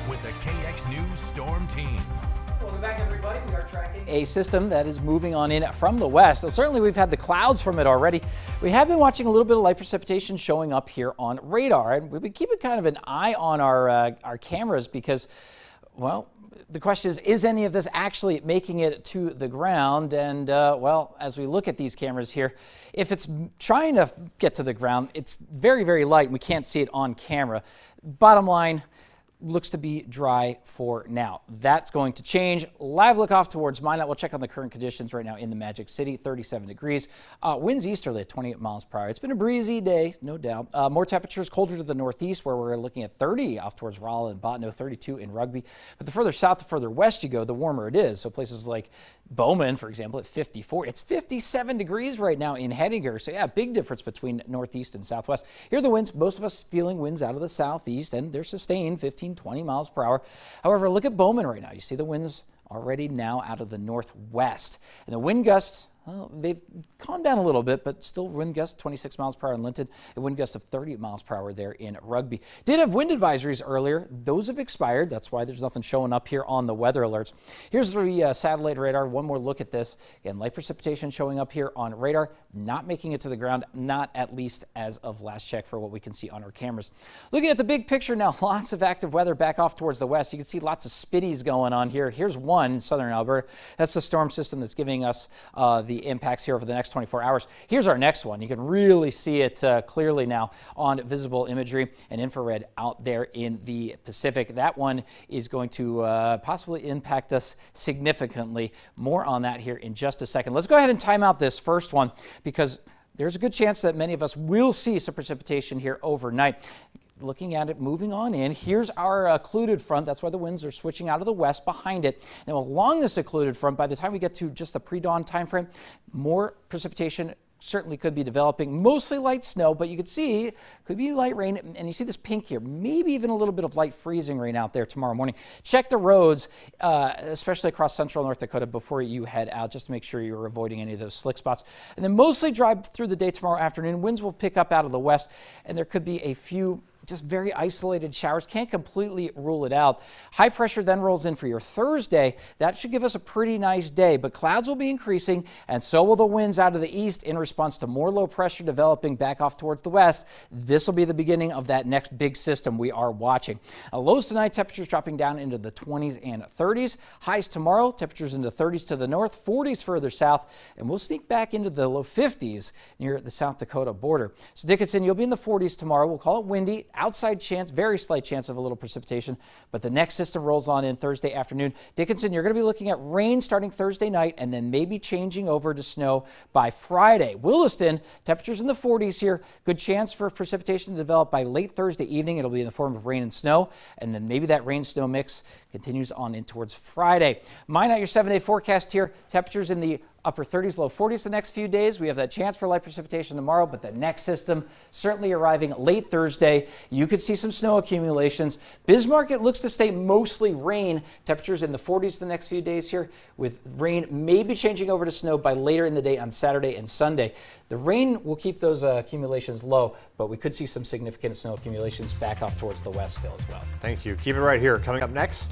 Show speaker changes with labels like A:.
A: with the KX News Storm Team.
B: Welcome back, everybody. We are tracking a system that is moving on in from the west. Now, certainly, we've had the clouds from it already. We have been watching a little bit of light precipitation showing up here on radar, and we've been keeping kind of an eye on our cameras because, well, the question is any of this actually making it to the ground? And, well, as we look at these cameras here, if it's trying to get to the ground, it's very, very light, and we can't see it on camera. Bottom line, looks to be dry for now. That's going to change. Live look off towards Minot. We'll check on the current conditions right now in the Magic City, 37 degrees. Winds easterly at 28 miles per hour. It's been a breezy day, no doubt. More temperatures colder to the northeast where we're looking at 30 off towards Rolla and Bottineau, 32 in Rugby. But the further south, the further west you go, the warmer it is. So places like Bowman, for example, at 54. It's 57 degrees right now in Hettinger. So yeah, big difference between northeast and southwest. Here are the winds. Most of us feeling winds out of the southeast, and they're sustained 15, 20 miles per hour. However, look at Bowman right now. You see the winds already now out of the northwest. And the wind gusts, well, they've calmed down a little bit, but still wind gusts 26 miles per hour in Linton, a wind gust of 30 miles per hour there in Rugby. Did have wind advisories earlier. Those have expired. That's why there's nothing showing up here on the weather alerts. Here's the satellite radar. One more look at this. Again, light precipitation showing up here on radar, not making it to the ground, not at least as of last check for what we can see on our cameras. Looking at the big picture now, lots of active weather back off towards the west. You can see lots of spitties going on here. Here's one in southern Alberta. That's the storm system that's giving us the impacts here over the next 24 hours. Here's our next one. You can really see it clearly now on visible imagery and infrared out there in the Pacific. That one is going to possibly impact us significantly. More on that here in just a second. Let's go ahead and time out this first one because there's a good chance that many of us will see some precipitation here overnight. Looking at it, moving on in, here's our occluded front. That's why the winds are switching out of the west behind it. Now, along this occluded front, by the time we get to just the pre-dawn time frame, more precipitation certainly could be developing. Mostly light snow, but you could see could be light rain, and you see this pink here, maybe even a little bit of light freezing rain out there tomorrow morning. Check the roads, especially across central North Dakota before you head out, just to make sure you're avoiding any of those slick spots. And then mostly dry through the day tomorrow afternoon. Winds will pick up out of the west, and there could be a few just very isolated showers. Can't completely rule it out. High pressure then rolls in for your Thursday. That should give us a pretty nice day, but clouds will be increasing, and so will the winds out of the east in response to more low pressure developing back off towards the west. This will be the beginning of that next big system we are watching. Lows tonight, temperatures dropping down into the 20s and 30s. Highs tomorrow, temperatures into 30s to the north, 40s further south, and we'll sneak back into the low 50s near the South Dakota border. So Dickinson, you'll be in the 40s tomorrow. We'll call it windy. Outside chance, very slight chance of a little precipitation, but the next system rolls on in Thursday afternoon. Dickinson, you're going to be looking at rain starting Thursday night and then maybe changing over to snow by Friday. Williston, temperatures in the 40s here. Good chance for precipitation to develop by late Thursday evening. It'll be in the form of rain and snow, and then maybe that rain-snow mix continues on in towards Friday. Minot your 7-day forecast here. Temperatures in the upper 30s, low 40s the next few days. We have that chance for light precipitation tomorrow, but the next system certainly arriving late Thursday. You could see some snow accumulations. Bismarck, it looks to stay mostly rain. Temperatures in the 40s the next few days here, with rain maybe changing over to snow by later in the day on Saturday and Sunday. The rain will keep those accumulations low, but we could see some significant snow accumulations back off towards the west still as well.
C: Thank you. Keep it right here. Coming up next.